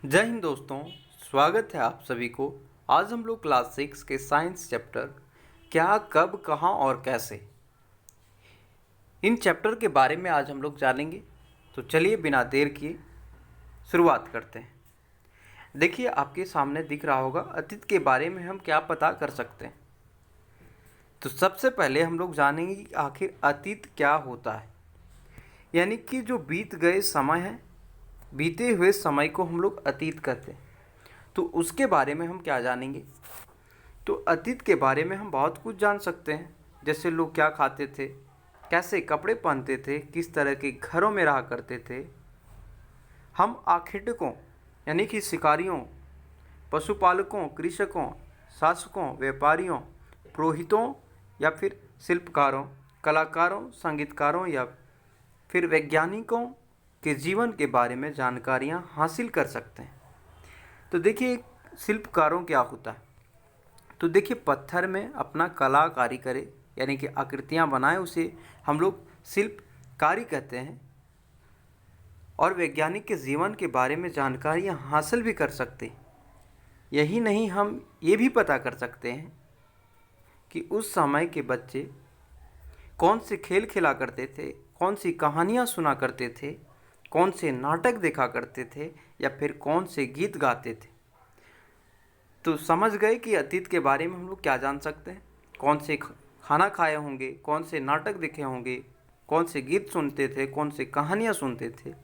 जय हिंद दोस्तों। स्वागत है आप सभी को। आज हम लोग क्लास 6 के साइंस चैप्टर क्या, कब, कहाँ और कैसे, इन चैप्टर के बारे में आज हम लोग जानेंगे। तो चलिए बिना देर किए शुरुआत करते हैं। देखिए, आपके सामने दिख रहा होगा अतीत के बारे में हम क्या पता कर सकते हैं। तो सबसे पहले हम लोग जानेंगे कि आखिर अतीत क्या होता है। यानी कि जो बीत गए समय है, बीते हुए समय को हम लोग अतीत कहते हैं। तो उसके बारे में हम क्या जानेंगे। तो अतीत के बारे में हम बहुत कुछ जान सकते हैं, जैसे लोग क्या खाते थे, कैसे कपड़े पहनते थे, किस तरह के घरों में रहा करते थे। हम आखेटकों यानी कि शिकारियों, पशुपालकों, कृषकों, शासकों, व्यापारियों, पुरोहितों या फिर शिल्पकारों, कलाकारों, संगीतकारों या फिर वैज्ञानिकों के जीवन के बारे में जानकारियाँ हासिल कर सकते हैं। तो देखिए, शिल्पकारों क्या होता है। तो देखिए, पत्थर में अपना कलाकारी करे यानी कि आकृतियाँ बनाए, उसे हम लोग शिल्पकारी कहते हैं। और वैज्ञानिक के जीवन के बारे में जानकारियाँ हासिल भी कर सकते हैं। यही नहीं, हम ये भी पता कर सकते हैं कि उस समय के बच्चे कौन से खेल खेला करते थे, कौन सी कहानियाँ सुना करते थे, कौन से नाटक देखा करते थे या फिर कौन से गीत गाते थे। तो समझ गए कि अतीत के बारे में हम लोग क्या जान सकते हैं। कौन से खाना खाए होंगे, कौन से नाटक देखे होंगे, कौन से गीत सुनते थे, कौन से कहानियाँ सुनते थे।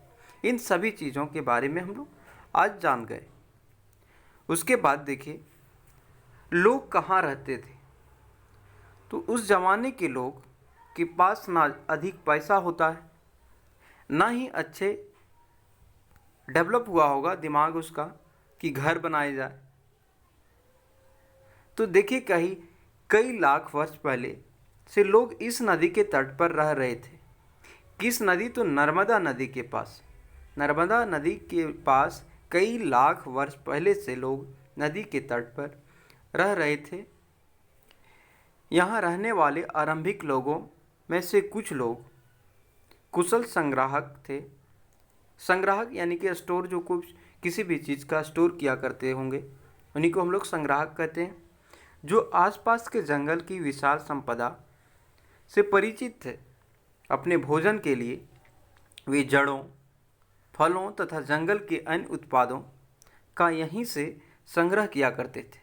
इन सभी चीज़ों के बारे में हम लोग आज जान गए। उसके बाद देखिए, लोग कहाँ रहते थे। तो उस ज़माने के लोग के पास ना अधिक पैसा होता है, ना ही अच्छे डेवलप हुआ होगा दिमाग उसका कि घर बनाए जाए। तो देखिए, कहीं कई लाख वर्ष पहले से लोग इस नदी के तट पर रह रहे थे। किस नदी? तो नर्मदा नदी के पास। नर्मदा नदी के पास कई लाख वर्ष पहले से लोग नदी के तट पर रह रहे थे। यहाँ रहने वाले आरंभिक लोगों में से कुछ लोग कुशल संग्राहक थे। संग्राहक यानी कि स्टोर, जो कुछ किसी भी चीज़ का स्टोर किया करते होंगे, उन्हीं को हम लोग संग्राहक कहते हैं। जो आसपास के जंगल की विशाल संपदा से परिचित थे। अपने भोजन के लिए वे जड़ों, फलों तथा जंगल के अन्य उत्पादों का यहीं से संग्रह किया करते थे।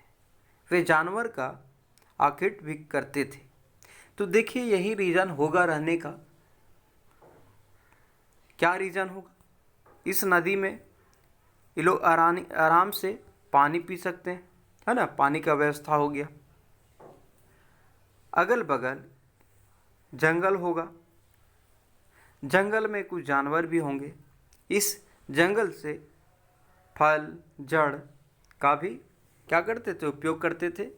वे जानवर का आखेट भी करते थे। तो देखिए, यही रीज़न होगा रहने का। क्या रीज़न होगा? इस नदी में ये लोग आराम से पानी पी सकते हैं, है ना। पानी का व्यवस्था हो गया। अगल बगल जंगल होगा, जंगल में कुछ जानवर भी होंगे। इस जंगल से फल, जड़ का भी क्या करते थे? उपयोग करते थे।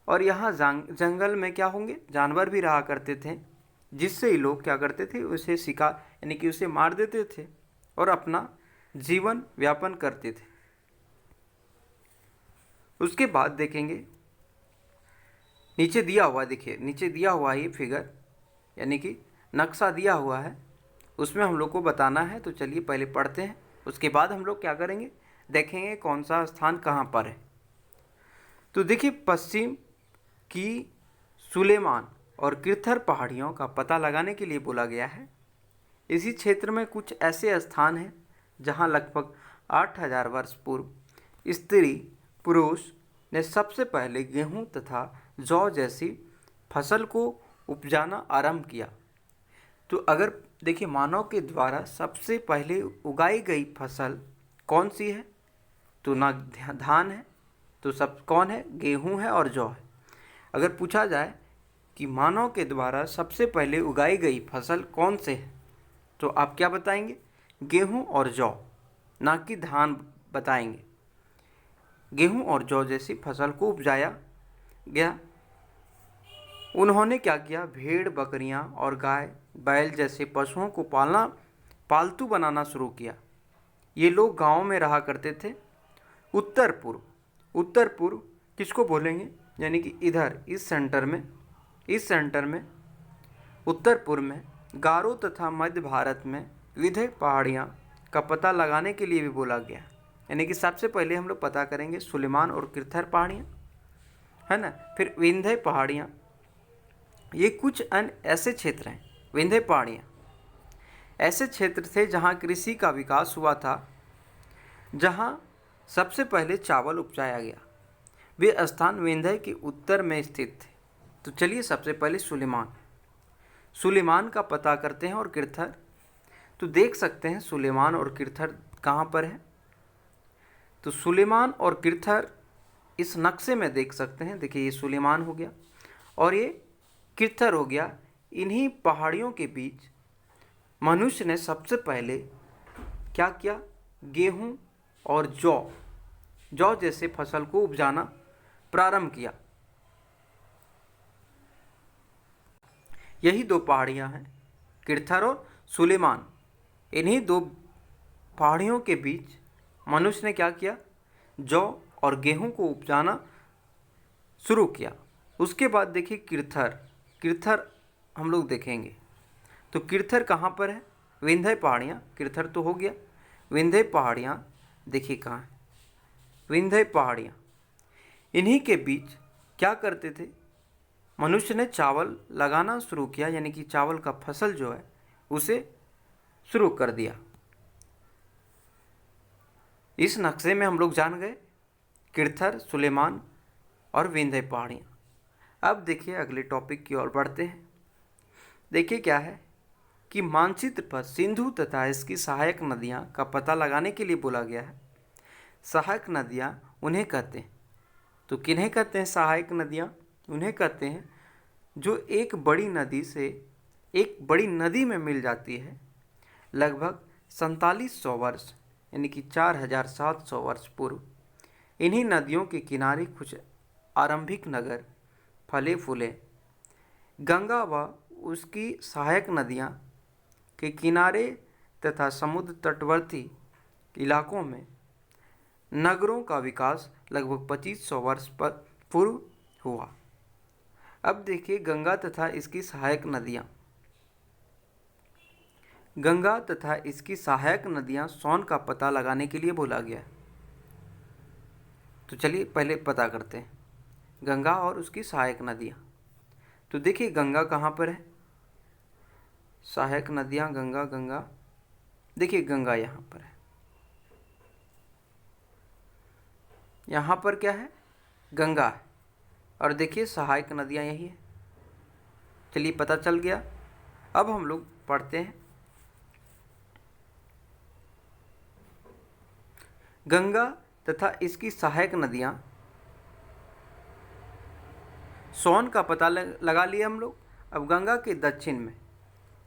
और यहाँ जंगल में क्या होंगे? जानवर भी रहा करते थे, जिससे ये लोग क्या करते थे? उसे शिकार यानी कि उसे मार देते थे और अपना जीवन व्यापन करते थे। उसके बाद देखेंगे, नीचे दिया हुआ, देखिए नीचे दिया हुआ ये फिगर यानी कि नक्शा दिया हुआ है, उसमें हम लोग को बताना है। तो चलिए पहले पढ़ते हैं, उसके बाद हम लोग क्या करेंगे, देखेंगे कौन सा स्थान कहाँ पर है। तो देखिए, पश्चिम की सुलेमान और किरथर पहाड़ियों का पता लगाने के लिए बोला गया है। इसी क्षेत्र में कुछ ऐसे स्थान हैं जहाँ लगभग 8000 वर्ष पूर्व स्त्री पुरुष ने सबसे पहले गेहूं तथा जौ जैसी फसल को उपजाना आरंभ किया। तो अगर देखिए, मानव के द्वारा सबसे पहले उगाई गई फसल कौन सी है? तो ना धान है, तो सब कौन है? गेहूं है और जौ है। अगर पूछा जाए कि मानव के द्वारा सबसे पहले उगाई गई फसल कौन से है, तो आप क्या बताएंगे? गेहूं और जौ, ना कि धान बताएंगे। गेहूं और जौ जैसी फसल को उपजाया गया। उन्होंने क्या किया? भेड़, बकरियां और गाय, बैल जैसे पशुओं को पालतू बनाना शुरू किया। ये लोग गांवों में रहा करते थे। उत्तर पूर्व, उत्तर पूर्व किसको बोलेंगे? यानी कि इधर इस सेंटर में उत्तर पूर्व में गारो तथा मध्य भारत में विंध्य पहाड़ियाँ का पता लगाने के लिए भी बोला गया। यानी कि सबसे पहले हम लोग पता करेंगे सुलेमान और किरथर पहाड़ियाँ, है ना। फिर विंध्य पहाड़ियाँ, ये कुछ अन्य ऐसे क्षेत्र हैं। विंध्य पहाड़ियाँ ऐसे क्षेत्र थे जहाँ कृषि का विकास हुआ था, जहाँ सबसे पहले चावल उपजाया गया। वे स्थान विंध्य के उत्तर में स्थित थे। तो चलिए सबसे पहले सुलेमान का पता करते हैं और किरथर। तो देख सकते हैं सुलेमान और किरथर कहाँ पर है। तो सुलेमान और किरथर इस नक्शे में देख सकते हैं। देखिए ये सुलेमान हो गया और ये किरथर हो गया। इन्हीं पहाड़ियों के बीच मनुष्य ने सबसे पहले क्या किया, गेहूं और जौ जैसे फसल को उपजाना प्रारंभ किया। यही दो पहाड़ियां हैं, किरथर और सुलेमान। इन्हीं दो पहाड़ियों के बीच मनुष्य ने क्या किया, जौ और गेहूं को उपजाना शुरू किया। उसके बाद देखिए किरथर हम लोग देखेंगे। तो किरथर कहाँ पर है, विंध्य पहाड़ियाँ। किरथर तो हो गया, विंध्य पहाड़ियाँ देखिए कहाँ है, विंध्य पहाड़ियाँ। इन्हीं के बीच क्या करते थे, मनुष्य ने चावल लगाना शुरू किया, यानी कि चावल का फसल जो है उसे शुरू कर दिया। इस नक्शे में हम लोग जान गए किरथर, सुलेमान और विंध्य पहाड़ियाँ। अब देखिए अगले टॉपिक की ओर बढ़ते हैं। देखिए क्या है कि मानचित्र पर सिंधु तथा इसकी सहायक नदियाँ का पता लगाने के लिए बोला गया है। सहायक नदियाँ उन्हें कहते हैं, तो किन्हें कहते हैं सहायक नदियाँ, उन्हें कहते हैं जो एक बड़ी नदी में मिल जाती है लगभग 4700 वर्ष यानी कि 4700 वर्ष पूर्व। इन्हीं नदियों के किनारे कुछ आरंभिक नगर फले फूले। गंगा व उसकी सहायक नदियाँ के किनारे तथा समुद्र तटवर्ती इलाकों में नगरों का विकास लगभग 2500 वर्ष पर पूर्व हुआ। अब देखिए गंगा तथा इसकी सहायक नदियाँ। गंगा तथा इसकी सहायक नदियाँ सोन का पता लगाने के लिए बोला गया है। तो चलिए पहले पता करते हैं गंगा और उसकी सहायक नदियाँ। तो देखिए गंगा कहाँ पर है, सहायक नदियाँ गंगा, देखिए गंगा यहाँ पर है। यहाँ पर क्या है, गंगा है, और देखिए सहायक नदियाँ यही है। चलिए पता चल गया। अब हम लोग पढ़ते हैं गंगा तथा इसकी सहायक नदियाँ। सोन का पता लगा लिया हम लोग। अब गंगा के दक्षिण में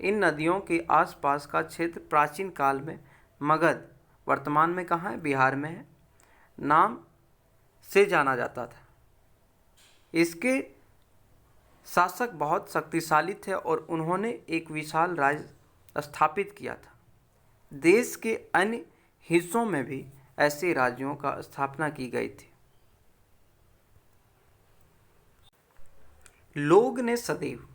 इन नदियों के आसपास का क्षेत्र प्राचीन काल में मगध, वर्तमान में कहाँ है, बिहार में है, नाम से जाना जाता था। इसके शासक बहुत शक्तिशाली थे और उन्होंने एक विशाल राज्य स्थापित किया था। देश के अन्य हिस्सों में भी ऐसे राज्यों का स्थापना की गई थी। लोग ने सदैव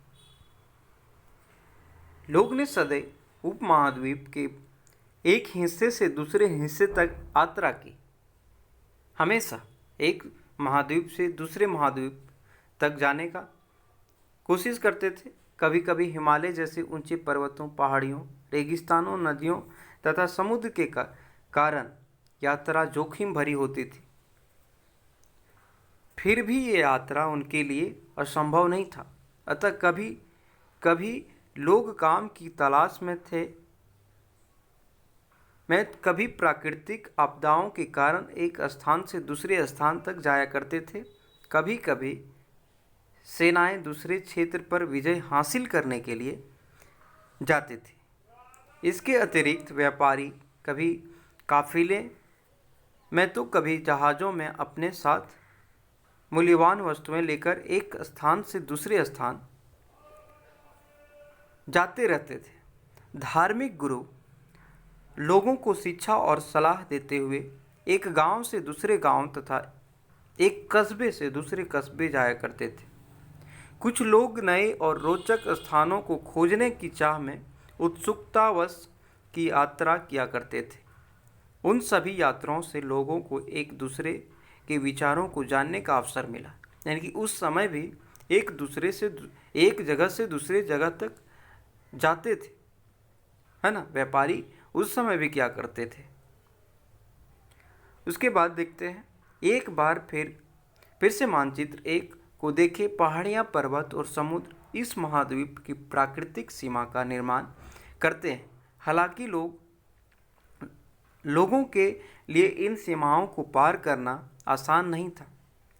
उपमहाद्वीप के एक हिस्से से दूसरे हिस्से तक यात्रा की। हमेशा एक महाद्वीप से दूसरे महाद्वीप तक जाने का कोशिश करते थे। कभी कभी हिमालय जैसे ऊंचे पर्वतों, पहाड़ियों, रेगिस्तानों, नदियों तथा समुद्र के कारण यात्रा जोखिम भरी होती थी। फिर भी ये यात्रा उनके लिए असंभव नहीं था। अतः कभी कभी लोग काम की तलाश में थे, कभी प्राकृतिक आपदाओं के कारण एक स्थान से दूसरे स्थान तक जाया करते थे। कभी कभी सेनाएं दूसरे क्षेत्र पर विजय हासिल करने के लिए जाते थे। इसके अतिरिक्त व्यापारी कभी काफिले में तो कभी जहाज़ों में अपने साथ मूल्यवान वस्तुएं लेकर एक स्थान से दूसरे स्थान जाते रहते थे। धार्मिक गुरु लोगों को शिक्षा और सलाह देते हुए एक गांव से दूसरे गांव तथा एक कस्बे से दूसरे कस्बे जाया करते थे। कुछ लोग नए और रोचक स्थानों को खोजने की चाह में उत्सुकतावश की यात्रा किया करते थे। उन सभी यात्राओं से लोगों को एक दूसरे के विचारों को जानने का अवसर मिला। यानी कि उस समय भी एक दूसरे से एक जगह से दूसरे जगह तक जाते थे, है ना। व्यापारी उस समय भी क्या करते थे। उसके बाद देखते हैं, एक बार फिर से मानचित्र एक को देखे, पहाड़ियाँ, पर्वत और समुद्र इस महाद्वीप की प्राकृतिक सीमा का निर्माण करते हैं। हालांकि लोगों के लिए इन सीमाओं को पार करना आसान नहीं था।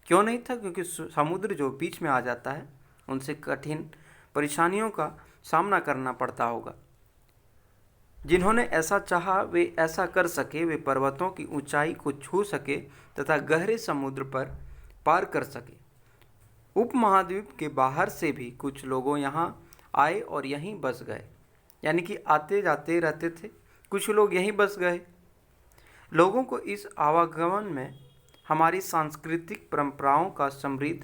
क्यों नहीं था? क्योंकि समुद्र जो बीच में आ जाता है, उनसे कठिन परेशानियों का सामना करना पड़ता होगा। जिन्होंने ऐसा चाहा वे ऐसा कर सके, वे पर्वतों की ऊंचाई को छू सके तथा गहरे समुद्र पर पार कर सके। उपमहाद्वीप के बाहर से भी कुछ लोगों यहाँ आए और यहीं बस गए। यानी कि आते जाते रहते थे, कुछ लोग यहीं बस गए। लोगों को इस आवागमन में हमारी सांस्कृतिक परंपराओं का समृद्ध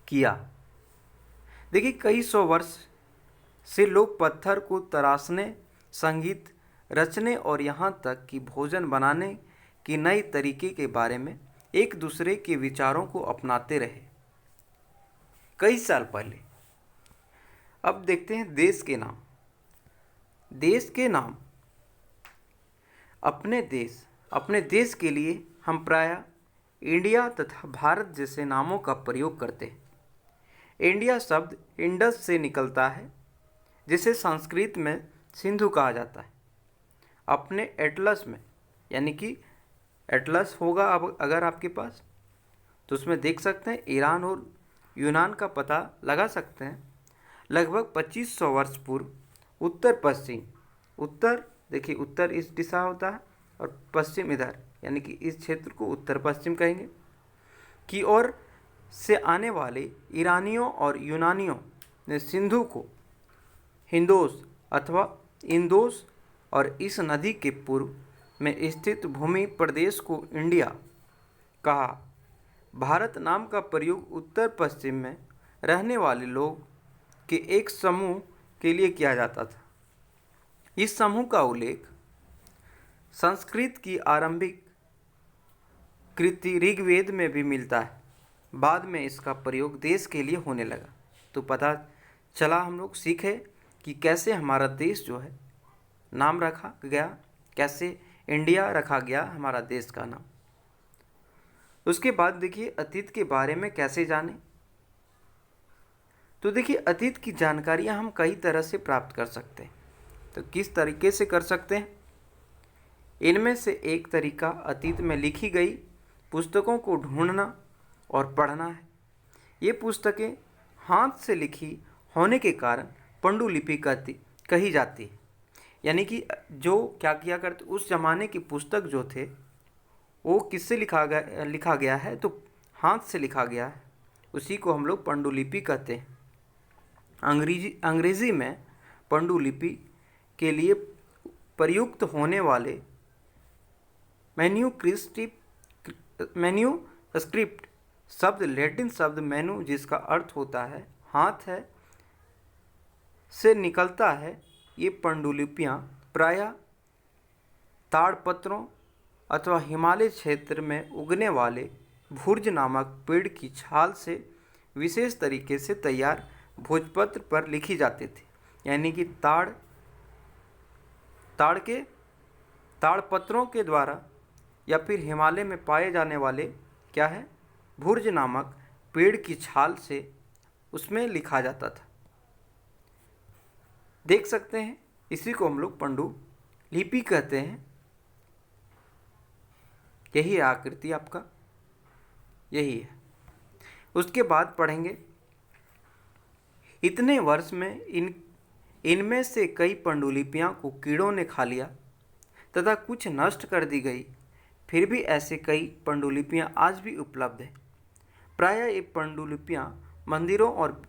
किया। देखिए, कई सौ वर्ष से लोग पत्थर को तराशने, संगीत रचने और यहाँ तक कि भोजन बनाने की नए तरीके के बारे में एक दूसरे के विचारों को अपनाते रहे कई साल पहले। अब देखते हैं देश के नाम। देश के नाम अपने देश के लिए हम प्रायः इंडिया तथा भारत जैसे नामों का प्रयोग करते हैं। इंडिया शब्द इंडस से निकलता है, जिसे संस्कृत में सिंधु कहा जाता है। अपने एटलस में, यानी कि एटलस होगा अब अगर आपके पास, तो उसमें देख सकते हैं ईरान और यूनान का पता लगा सकते हैं। लगभग 2500 वर्ष पूर्व उत्तर पश्चिम, उत्तर देखिए उत्तर इस दिशा होता है और पश्चिम इधर, यानी कि इस क्षेत्र को उत्तर पश्चिम कहेंगे, की ओर से आने वाले ईरानियों और यूनानियों ने सिंधु को हिंदोस अथवा इंदोस और इस नदी के पूर्व में स्थित भूमि प्रदेश को इंडिया कहा। भारत नाम का प्रयोग उत्तर पश्चिम में रहने वाले लोग के एक समूह के लिए किया जाता था। इस समूह का उल्लेख संस्कृत की आरंभिक कृति ऋग्वेद में भी मिलता है। बाद में इसका प्रयोग देश के लिए होने लगा। तो पता चला, हम लोग सीखे कि कैसे हमारा देश जो है नाम रखा गया, कैसे इंडिया रखा गया हमारा देश का नाम। उसके बाद देखिए अतीत के बारे में कैसे जाने। तो देखिए अतीत की जानकारियाँ हम कई तरह से प्राप्त कर सकते हैं। तो किस तरीके से कर सकते हैं? इनमें से एक तरीका अतीत में लिखी गई पुस्तकों को ढूंढना और पढ़ना है। ये पुस्तकें हाथ से लिखी होने के कारण पांडुलिपि कही जाती है। यानी कि जो क्या किया करते, उस ज़माने की पुस्तक जो थे वो किससे लिखा गया है, तो हाथ से लिखा गया है। उसी को हम लोग पांडुलिपि कहते हैं। अंग्रेजी में पांडुलिपि के लिए प्रयुक्त होने वाले मैन्यूस्क्रिप्ट शब्द लैटिन शब्द मैनु, जिसका अर्थ होता है हाथ है, से निकलता है। ये पांडुलिपियाँ प्रायः ताड़पत्रों अथवा हिमालय क्षेत्र में उगने वाले भुर्ज नामक पेड़ की छाल से विशेष तरीके से तैयार भोजपत्र पर लिखी जाती थी। यानी कि ताड़पत्रों के द्वारा या फिर हिमालय में पाए जाने वाले क्या है, भुर्ज नामक पेड़ की छाल से उसमें लिखा जाता था। देख सकते हैं, इसी को हम लोग पांडुलिपि कहते हैं। यही आकृति आपका, यही है। उसके बाद पढ़ेंगे, इतने वर्ष में इनमें से कई पांडुलिपियाँ को कीड़ों ने खा लिया तथा कुछ नष्ट कर दी गई। फिर भी ऐसे कई पांडुलिपियाँ आज भी उपलब्ध हैं। प्रायः ये पांडुलिपियाँ मंदिरों और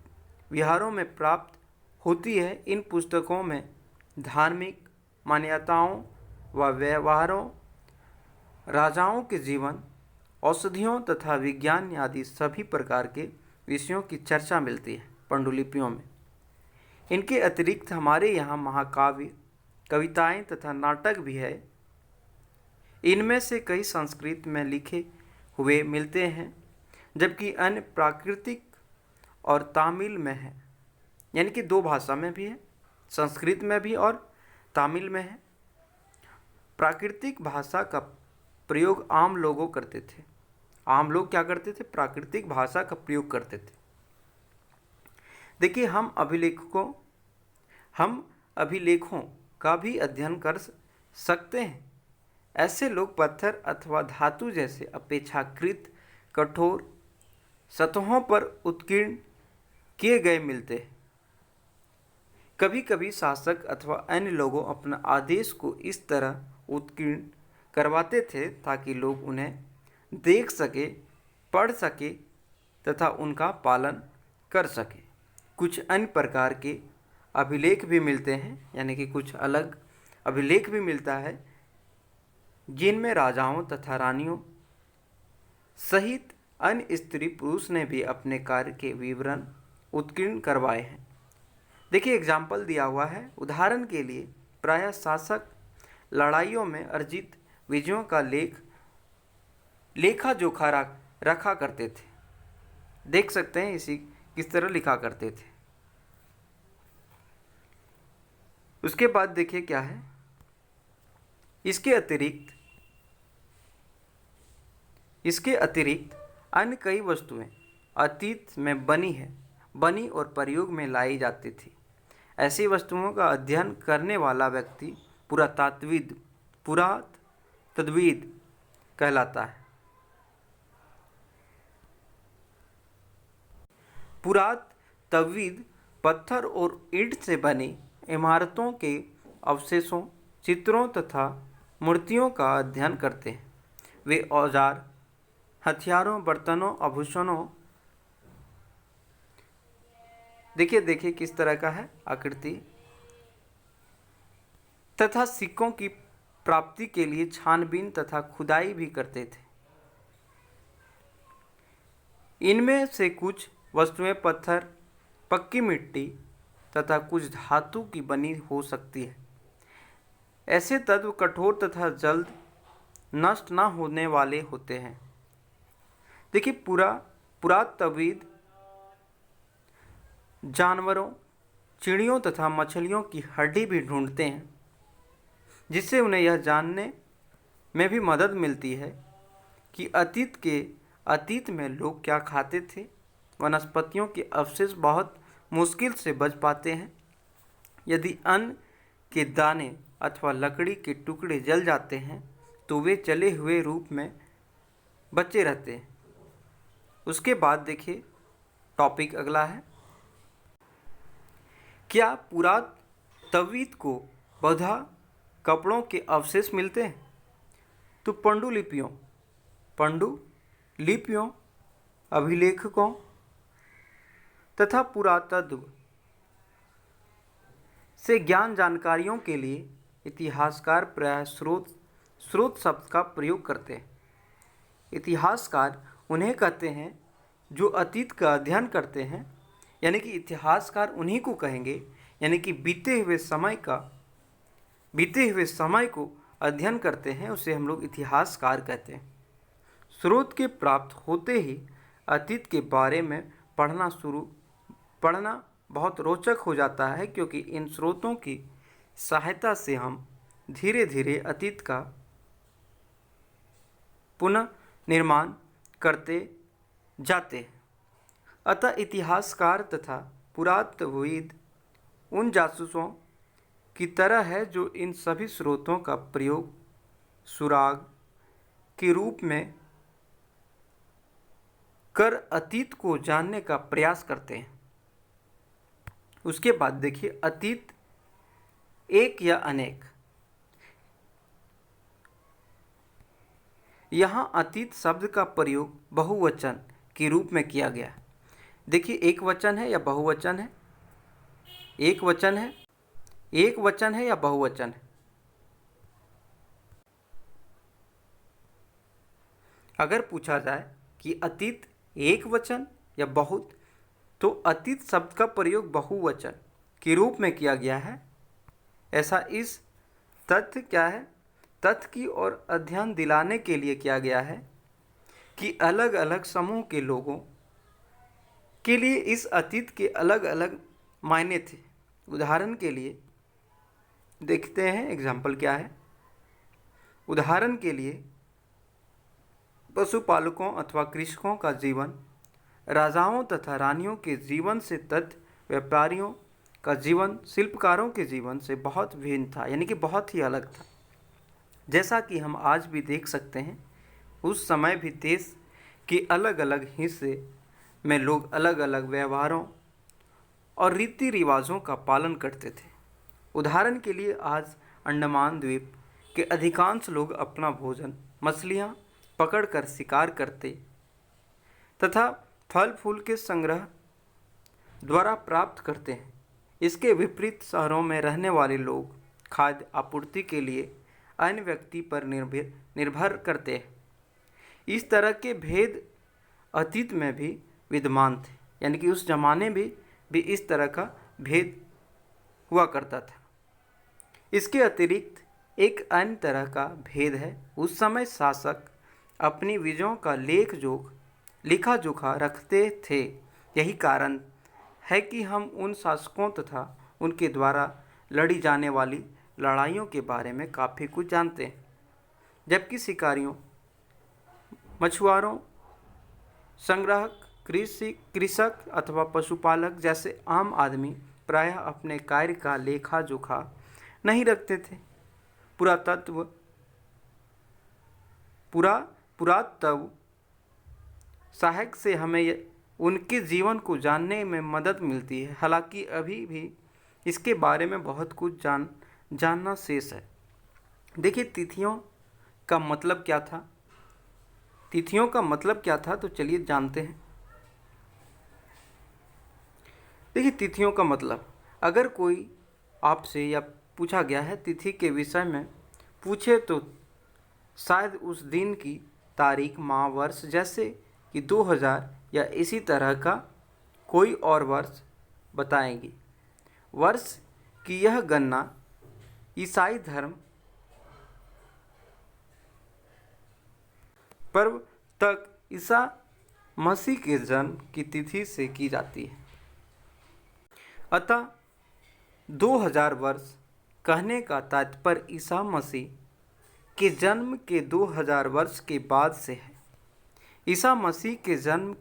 विहारों में प्राप्त होती है। इन पुस्तकों में धार्मिक मान्यताओं व व्यवहारों, राजाओं के जीवन, औषधियों तथा विज्ञान आदि सभी प्रकार के विषयों की चर्चा मिलती है पांडुलिपियों में। इनके अतिरिक्त हमारे यहाँ महाकाव्य, कविताएं तथा नाटक भी है। इनमें से कई संस्कृत में लिखे हुए मिलते हैं, जबकि अन्य प्राकृतिक और तमिल में है। यानी कि दो भाषा में भी है, संस्कृत में भी और तमिल में है। प्राकृतिक भाषा का प्रयोग आम लोगों करते थे। आम लोग क्या करते थे? प्राकृतिक भाषा का प्रयोग करते थे। देखिए, हम अभिलेखों का भी अध्ययन कर सकते हैं। ऐसे लोग पत्थर अथवा धातु जैसे अपेक्षाकृत कठोर सतहों पर उत्कीर्ण किए गए मिलते हैं। कभी कभी शासक अथवा अन्य लोगों अपना आदेश को इस तरह उत्कीर्ण करवाते थे ताकि लोग उन्हें देख सके, पढ़ सके तथा उनका पालन कर सके। कुछ अन्य प्रकार के अभिलेख भी मिलते हैं, यानी कि कुछ अलग अभिलेख भी मिलता है, जिनमें राजाओं तथा रानियों सहित अन्य स्त्री पुरुष ने भी अपने कार्य के विवरण उत्कीर्ण करवाए हैं। देखिए, एग्जाम्पल दिया हुआ है। उदाहरण के लिए, प्रायः शासक लड़ाइयों में अर्जित विजयों का लेखा जोखा रखा करते थे। देख सकते हैं इसी किस तरह लिखा करते थे। उसके बाद देखिए क्या है, इसके अतिरिक्त अन्य कई वस्तुएं अतीत में बनी और प्रयोग में लाई जाती थी। ऐसी वस्तुओं का अध्ययन करने वाला व्यक्ति पुरातत्वविद कहलाता है। पुरातत्वविद पत्थर और ईंट से बनी इमारतों के अवशेषों, चित्रों तथा मूर्तियों का अध्ययन करते हैं। वे औजार, हथियारों, बर्तनों, आभूषणों, देखिए किस तरह का है आकृति, तथा सिक्कों की प्राप्ति के लिए छानबीन तथा खुदाई भी करते थे। इनमें से कुछ वस्तुएं पत्थर, पक्की मिट्टी तथा कुछ धातु की बनी हो सकती है। ऐसे तत्व कठोर तथा जल्द नष्ट न होने वाले होते हैं। देखिए, पुरातत्वविद जानवरों, चिड़ियों तथा मछलियों की हड्डी भी ढूंढते हैं, जिससे उन्हें यह जानने में भी मदद मिलती है कि अतीत में लोग क्या खाते थे। वनस्पतियों के अवशेष बहुत मुश्किल से बच पाते हैं। यदि अन्न के दाने अथवा लकड़ी के टुकड़े जल जाते हैं तो वे जले हुए रूप में बचे रहते हैं। उसके बाद देखिए टॉपिक अगला है, क्या पुरातत्वविद को बौद्ध कपड़ों के अवशेष मिलते हैं? तो पांडुलिपियों, अभिलेखों तथा पुरातत्व से ज्ञान जानकारियों के लिए इतिहासकार प्रायः स्रोत शब्द का प्रयोग करते हैं। इतिहासकार उन्हें कहते हैं जो अतीत का अध्ययन करते हैं, यानी कि इतिहासकार उन्हीं को कहेंगे, यानी कि बीते हुए समय को अध्ययन करते हैं, उसे हम लोग इतिहासकार कहते हैं। स्रोत के प्राप्त होते ही अतीत के बारे में पढ़ना बहुत रोचक हो जाता है, क्योंकि इन स्रोतों की सहायता से हम धीरे धीरे अतीत का पुनः निर्माण करते जाते हैं। अतः इतिहासकार तथा पुरातत्वविद उन जासूसों की तरह है जो इन सभी स्रोतों का प्रयोग सुराग के रूप में कर अतीत को जानने का प्रयास करते हैं। उसके बाद देखिए अतीत एक या अनेक। यहाँ अतीत शब्द का प्रयोग बहुवचन के रूप में किया गया है। देखिए एक वचन है या बहुवचन है? एक वचन है या बहुवचन है? अगर पूछा जाए कि अतीत एक वचन या बहुत, तो अतीत शब्द का प्रयोग बहुवचन के रूप में किया गया है। ऐसा इस तथ्य क्या है तथ्य की ओर अध्ययन दिलाने के लिए किया गया है कि अलग अलग समूह के लोगों के लिए इस अतीत के अलग अलग मायने थे। उदाहरण के लिए देखते हैं एग्जाम्पल क्या है। उदाहरण के लिए पशुपालकों अथवा कृषकों का जीवन राजाओं तथा रानियों के जीवन से तथ्य व्यापारियों का जीवन शिल्पकारों के जीवन से बहुत भिन्न था, यानी कि बहुत ही अलग था। जैसा कि हम आज भी देख सकते हैं, उस समय भी देश के अलग अलग हिस्से में लोग अलग अलग व्यवहारों और रीति रिवाजों का पालन करते थे। उदाहरण के लिए आज अंडमान द्वीप के अधिकांश लोग अपना भोजन मछलियाँ पकड़कर शिकार करते तथा फल फूल के संग्रह द्वारा प्राप्त करते हैं। इसके विपरीत शहरों में रहने वाले लोग खाद्य आपूर्ति के लिए अन्य व्यक्ति पर निर्भर करते हैं। इस तरह के भेद अतीत में भी विद्यमान थे, यानी कि उस जमाने में भी इस तरह का भेद हुआ करता था। इसके अतिरिक्त एक अन्य तरह का भेद है, उस समय शासक अपनी विजयों का लेखा जोखा रखते थे। यही कारण है कि हम उन शासकों तथा उनके द्वारा लड़ी जाने वाली लड़ाइयों के बारे में काफ़ी कुछ जानते हैं, जबकि शिकारियों, मछुआरों, संग्राहक, कृषक अथवा पशुपालक जैसे आम आदमी प्रायः अपने कार्य का लेखा जोखा नहीं रखते थे। पुरातत्व सहायक से हमें उनके जीवन को जानने में मदद मिलती है। हालांकि अभी भी इसके बारे में बहुत कुछ जानना शेष है। देखिए, तिथियों का मतलब क्या था। तिथियों का मतलब क्या था, तो चलिए जानते हैं। देखिए, तिथियों का मतलब, अगर कोई आपसे या पूछा गया है तिथि के विषय में पूछे तो शायद उस दिन की तारीख, माह, वर्ष, जैसे कि 2000 या इसी तरह का कोई और वर्ष बताएंगे। वर्ष की यह गणना ईसाई धर्म पर्व तक ईसा मसीह के जन्म की तिथि से की जाती है। अतः 2000 वर्ष कहने का तात्पर्य ईसा मसीह के जन्म के 2000 वर्ष के बाद से है। ईसा मसीह के जन्म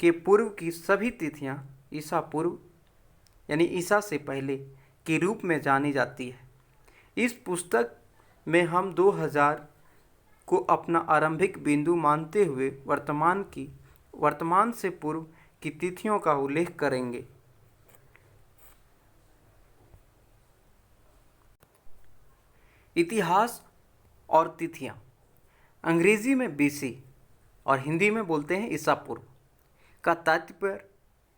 के पूर्व की सभी तिथियां ईसा पूर्व यानी ईसा से पहले के रूप में जानी जाती है। इस पुस्तक में हम 2000 को अपना आरंभिक बिंदु मानते हुए वर्तमान से पूर्व की तिथियों का उल्लेख करेंगे। इतिहास और तिथियां। अंग्रेजी में बीसी और हिंदी में बोलते हैं ईसा पूर्व का तात्पर्य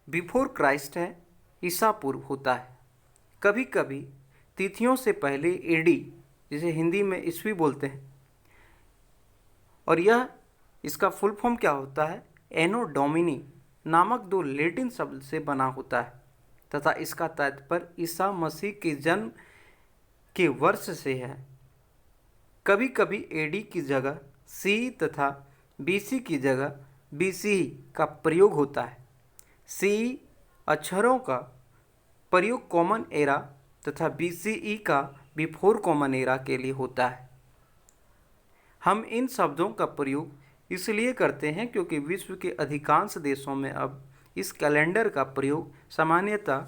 बिफोर क्राइस्ट है, ईसा पूर्व होता है। कभी कभी तिथियों से पहले एडी, जिसे हिंदी में ईस्वी बोलते हैं, और यह इसका फुल फॉर्म क्या होता है, एनो डोमिनी नामक दो लैटिन शब्द से बना होता है तथा इसका तात्पर्य ईसा मसीह के जन्म के वर्ष से है। कभी कभी एडी की जगह सी तथा बीसी की जगह बीसी का प्रयोग होता है। सी अक्षरों का प्रयोग कॉमन एरा तथा बीसीई का बिफोर कॉमन एरा के लिए होता है। हम इन शब्दों का प्रयोग इसलिए करते हैं क्योंकि विश्व के अधिकांश देशों में अब इस कैलेंडर का प्रयोग सामान्यतः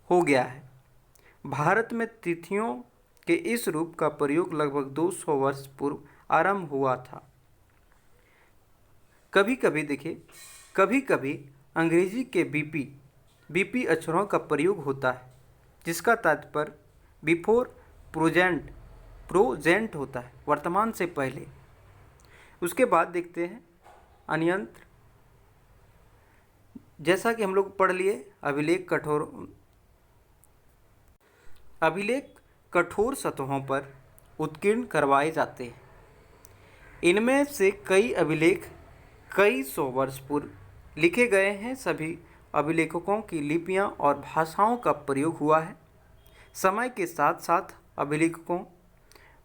हो गया है। भारत में तिथियों के इस रूप का प्रयोग लगभग 200 वर्ष पूर्व आरंभ हुआ था। कभी कभी अंग्रेजी के बीपी अक्षरों का प्रयोग होता है, जिसका तात्पर्य बिफोर प्रोजेंट होता है, वर्तमान से पहले। उसके बाद देखते हैं अन्यंत्र। जैसा कि हम लोग पढ़ लिए, अभिलेख कठोर सतहों पर उत्कीर्ण करवाए जाते हैं। इनमें से कई अभिलेख कई सौ वर्ष पूर्व लिखे गए हैं। सभी अभिलेखों की लिपियां और भाषाओं का प्रयोग हुआ है। समय के साथ साथ अभिलेखों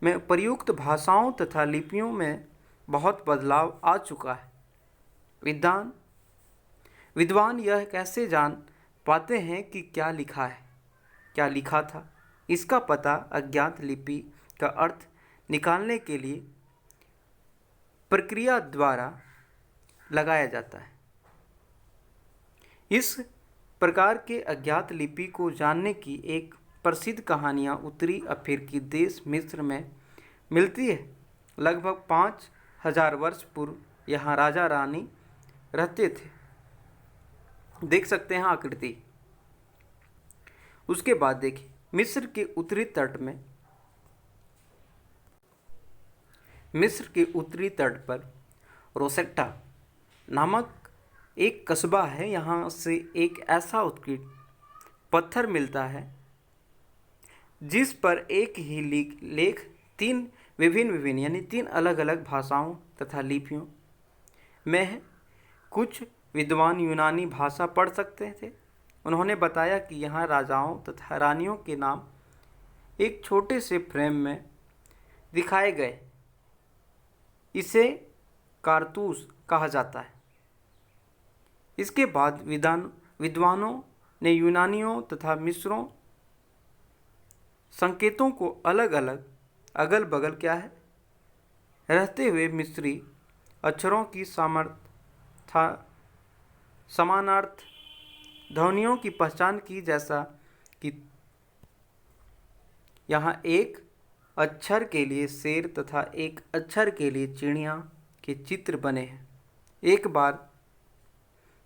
में प्रयुक्त भाषाओं तथा लिपियों में बहुत बदलाव आ चुका है। विद्वान यह कैसे जान पाते हैं कि क्या लिखा था? इसका पता अज्ञात लिपि का अर्थ निकालने के लिए प्रक्रिया द्वारा लगाया जाता है। इस प्रकार के अज्ञात लिपि को जानने की एक प्रसिद्ध कहानियाँ उत्तरी अफ्रीकी देश मिस्र में मिलती है। लगभग 5000 वर्ष पूर्व यहाँ राजा रानी रहते थे। देख सकते हैं आकृति। उसके बाद देखिए मिस्र के उत्तरी तट पर रोसेट्टा नामक एक कस्बा है। यहाँ से एक ऐसा उत्कीर्ण पत्थर मिलता है जिस पर एक ही लेख तीन विभिन्न यानी 3 अलग अलग भाषाओं तथा लिपियों में है। कुछ विद्वान यूनानी भाषा पढ़ सकते थे। उन्होंने बताया कि यहाँ राजाओं तथा रानियों के नाम एक छोटे से फ्रेम में दिखाए गए। इसे कारतूस कहा जाता है। इसके बाद विद्वानों ने यूनानियों तथा मिस्रों संकेतों को अगल बगल रहते हुए मिस्री अक्षरों की समानार्थ ध्वनियों की पहचान की, जैसा कि यहाँ एक अक्षर के लिए शेर तथा एक अक्षर के लिए चिड़िया के चित्र बने हैं। एक बार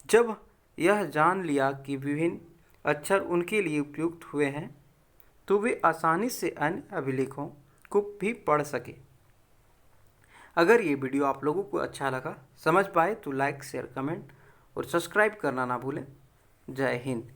जब यह जान लिया कि विभिन्न अक्षर उनके लिए उपयुक्त हुए हैं, तो वे आसानी से अन्य अभिलेखों को भी पढ़ सके। अगर ये वीडियो आप लोगों को अच्छा लगा, समझ पाए, तो लाइक, शेयर, कमेंट और सब्सक्राइब करना ना भूलें। जय हिंद।